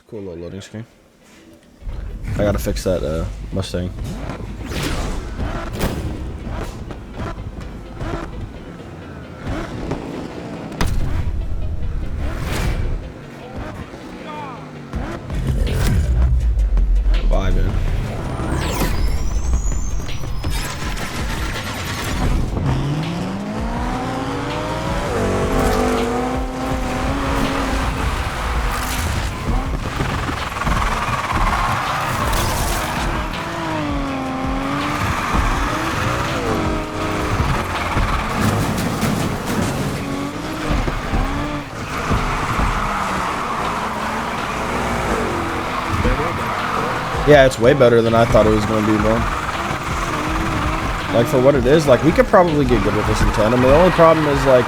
a cool little loading screen. I gotta fix that Mustang. Vibing. Yeah, it's way better than I thought it was going to be, bro. Like, for what it is, like, we could probably get good with this in tandem. The only problem is, like,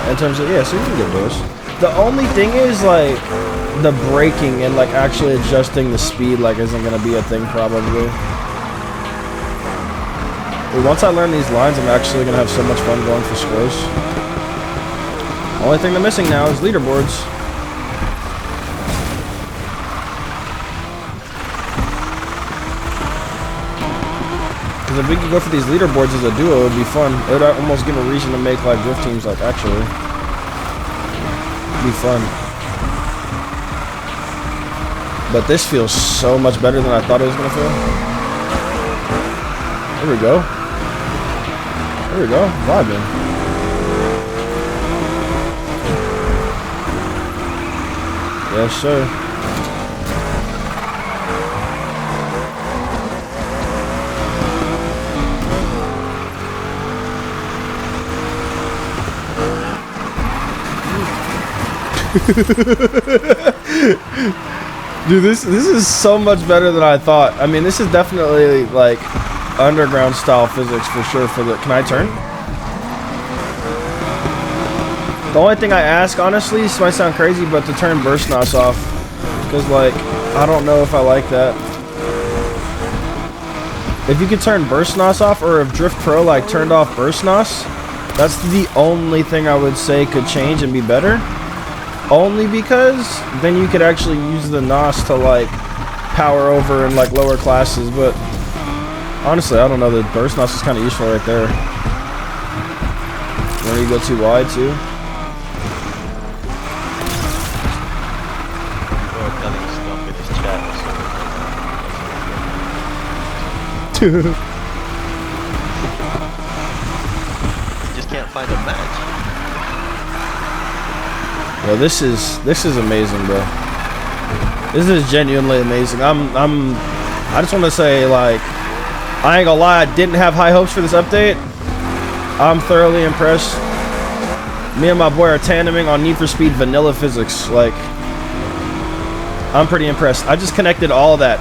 in terms of, yeah, so you can get those. The only thing is, like, the braking and, like, actually adjusting the speed, like, isn't going to be a thing, probably. But once I learn these lines, I'm actually going to have so much fun going for scores. Only thing they're missing now is leaderboards. If we could go for these leaderboards as a duo, it would be fun. It would almost give a reason to make like drift teams, like actually. It'd be fun. But this feels so much better than I thought it was gonna feel. There we go. There we go. Vibing. Yes, sir. Dude, this is so much better than I thought. I mean, this is definitely like underground style physics for sure. For the, can I turn? The only thing I ask, honestly, this might sound crazy, but to turn burst nos off, because like I don't know if I like that. If you could turn burst nos off, or if Drift Pro like turned off burst nos, that's the only thing I would say could change and be better. Only because then you could actually use the NOS to like power over in like lower classes, but honestly I don't know, the burst NOS is kind of useful right there. When you go too wide too. You just can't find a match. Yo, this is amazing, bro. This is genuinely amazing. I just want to say, like, I ain't gonna lie, I didn't have high hopes for this update. I'm thoroughly impressed. Me and my boy are tandeming on Need for Speed vanilla physics. Like, I'm pretty impressed. I just connected all of that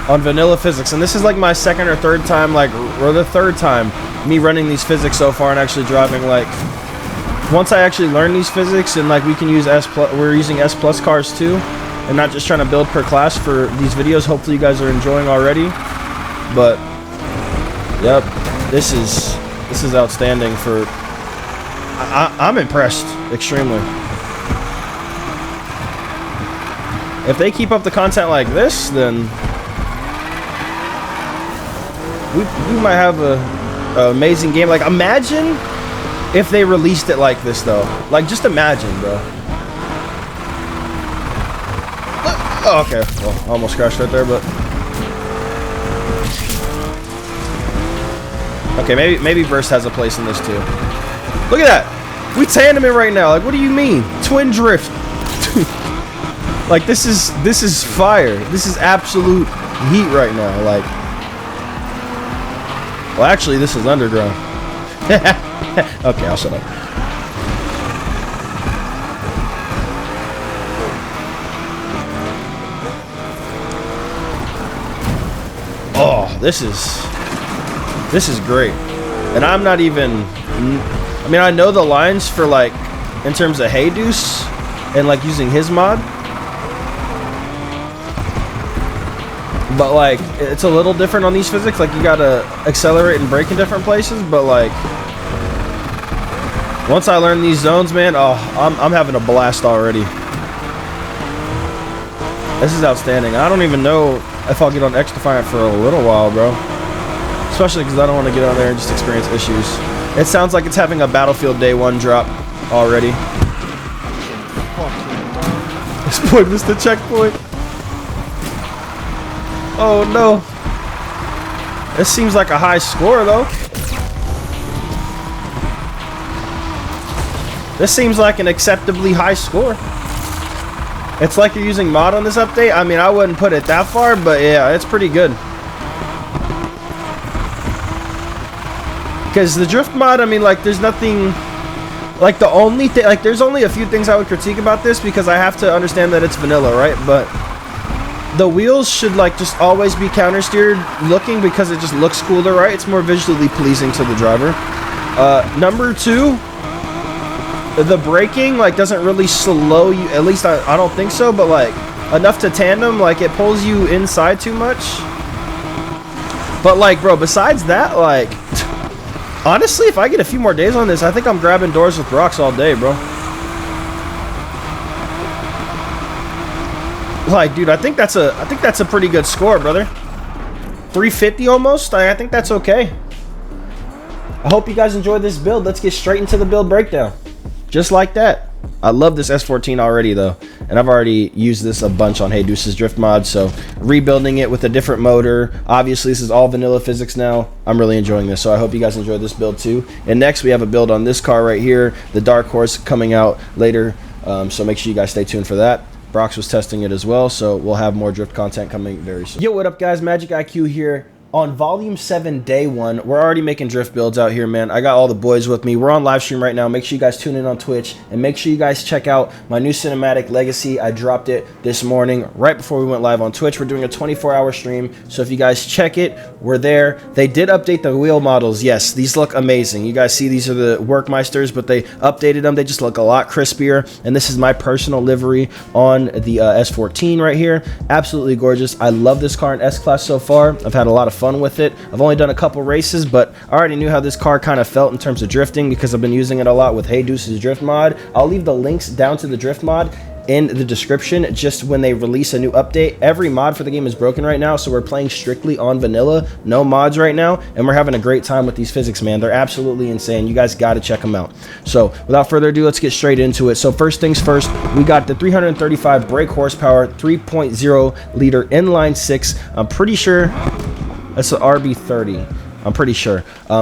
on vanilla physics, and this is like my second or third time, like, or the third time me running these physics so far and actually driving. Like, once I actually learn these physics and like we can use we're using S+ cars too, and not just trying to build per class for these videos. Hopefully you guys are enjoying already. But yep, this is outstanding. For I'm impressed extremely. If they keep up the content like this, then we might have a amazing game. Like, imagine if they released it like this, though. Like, just imagine, bro. Oh, okay. Well, I almost crashed right there, but okay, maybe burst has a place in this too. Look at that. We tandeming right now. Like, what do you mean? Twin drift. Like, this is fire. This is absolute heat right now. Like, well, actually, this is underground. Okay, I'll shut up. Oh, this is great. And I'm not even, I mean, I know the lines for, like, in terms of Hey Deuce and like using his mod, but like it's a little different on these physics. Like, you gotta accelerate and brake in different places, but like once I learn these zones, man, oh, I'm having a blast already. This is outstanding. I don't even know if I'll get on X Defiant for a little while, bro. Especially because I don't want to get on there and just experience issues. It sounds like it's having a Battlefield Day 1 drop already. This boy missed the checkpoint. Oh no. This seems like a high score though. This seems like an acceptably high score. It's like you're using mod on this update. I mean, I wouldn't put it that far, but yeah, it's pretty good. Because the drift mod, I mean, like, there's nothing... Like, the only thing... Like, there's only a few things I would critique about this because I have to understand that it's vanilla, right? But the wheels should, like, just always be counter-steered looking because it just looks cooler, right? It's more visually pleasing to the driver. Number 2... The braking, like, doesn't really slow you. At least I don't think so, but, like, enough to tandem. Like, it pulls you inside too much. But, like, bro, besides that, like... Honestly, if I get a few more days on this, I think I'm grabbing doors with rocks all day, bro. Like, dude, I think that's a pretty good score, brother. 350 almost. I think that's okay. I hope you guys enjoyed this build. Let's get straight into the build breakdown. Just like that. I love this S14 already though, and I've already used this a bunch on Hey Deuce's drift mod, so rebuilding it with a different motor. Obviously this is all vanilla physics now. I'm really enjoying this, so I hope you guys enjoyed this build too. And next we have a build on this car right here, the Dark Horse, coming out later, so make sure you guys stay tuned for that. Brox was testing it as well, so we'll have more drift content coming very soon. Yo, what up guys, Magic IQ here. On Volume 7, Day 1, we're already making drift builds out here, man. I got all the boys with me. We're on live stream right now. Make sure you guys tune in on Twitch, and make sure you guys check out my new cinematic Legacy. I dropped it this morning right before we went live on Twitch. We're doing a 24-hour stream, so if you guys check it, we're there. They did update the wheel models. Yes, these look amazing. You guys see these are the Workmeisters, but they updated them. They just look a lot crispier, and this is my personal livery on the S14 right here. Absolutely gorgeous. I love this car in S-Class so far. I've had a lot of fun with it. I've only done a couple races, but I already knew how this car kind of felt in terms of drifting because I've been using it a lot with Hey Deuce's drift mod. I'll leave the links down to the drift mod in the description just when they release a new update. Every mod for the game is broken right now, so we're playing strictly on vanilla, no mods right now, and we're having a great time with these physics, man. They're absolutely insane. You guys got to check them out. So without further ado, let's get straight into it. So first things first, we got the 335 brake horsepower 3.0 liter inline 6. I'm pretty sure that's the RB30. I'm pretty sure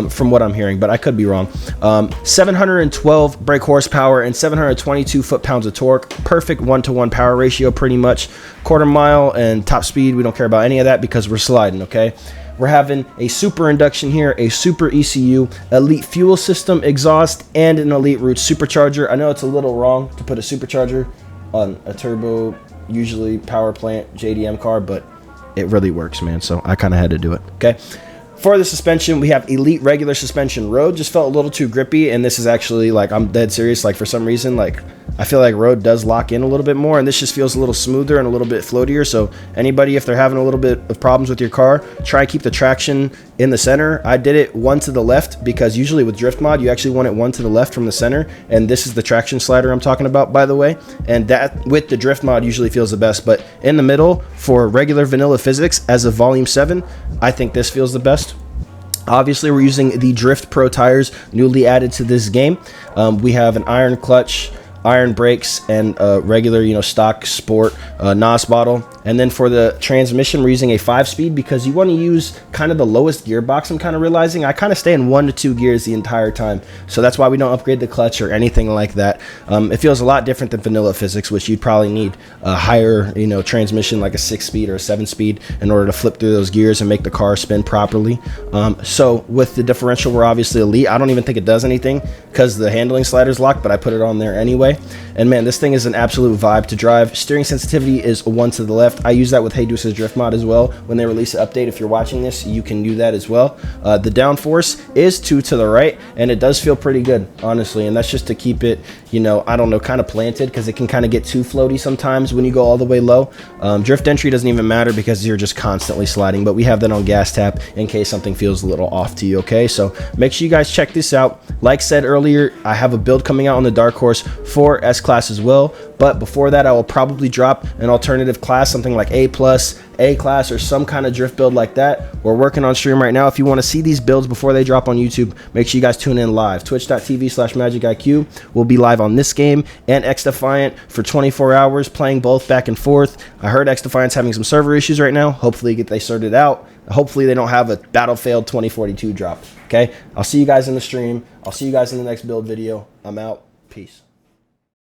from what I'm hearing, but I could be wrong. 712 brake horsepower and 722 foot-pounds of torque. Perfect 1-to-1 power ratio, pretty much. Quarter mile and top speed, we don't care about any of that because we're sliding, okay? We're having a super induction here, a super ECU, elite fuel system exhaust, and an elite roots supercharger. I know it's a little wrong to put a supercharger on a turbo, usually power plant JDM car, but it really works, man, so I kind of had to do it, okay? For the suspension, we have elite regular suspension. Road just felt a little too grippy, and this is actually, like, I'm dead serious. Like, for some reason, like, I feel like road does lock in a little bit more, and this just feels a little smoother and a little bit floatier. So anybody, if they're having a little bit of problems with your car, try to keep the traction in the center. I did it one to the left because usually with drift mod, you actually want it one to the left from the center, and this is the traction slider I'm talking about, by the way, and that with the drift mod usually feels the best. But in the middle for regular vanilla physics as of Volume 7, I think this feels the best. Obviously, we're using the Drift Pro tires newly added to this game. We have an iron clutch, iron brakes, and a regular, you know, stock sport NOS bottle. And then for the transmission, we're using a 5-speed because you want to use kind of the lowest gearbox. I'm kind of realizing I kind of stay in 1 to 2 gears the entire time, so that's why we don't upgrade the clutch or anything like that. It feels a lot different than vanilla physics, which you'd probably need a higher, you know, transmission like a 6-speed or a 7-speed in order to flip through those gears and make the car spin properly. So with the differential, we're obviously elite. I don't even think it does anything because the handling slider's locked, but I put it on there anyway. And man, this thing is an absolute vibe to drive. Steering sensitivity is 1 to the left. I use that with Hey Deuce's drift mod as well. When they release an update, if you're watching this, you can do that as well. The downforce is 2 to the right, and it does feel pretty good, honestly. And that's just to keep it, you know, I don't know, kind of planted, because it can kind of get too floaty sometimes when you go all the way low. Drift entry doesn't even matter because you're just constantly sliding, but we have that on gas tap in case something feels a little off to you, okay? So make sure you guys check this out. Like said earlier, I have a build coming out on the Dark Horse for for S-Class as well. But before that, I will probably drop an alternative class, something like A+, A-Class, or some kind of drift build like that. We're working on stream right now. If you want to see these builds before they drop on YouTube, make sure you guys tune in live. Twitch.tv/MagicIQ. We'll be live on this game and X Defiant for 24 hours, playing both back and forth. I heard X Defiant's having some server issues right now. Hopefully they sort it out. Hopefully they don't have a Battlefield 2042 drop. Okay, I'll see you guys in the stream. I'll see you guys in the next build video. I'm out. Peace.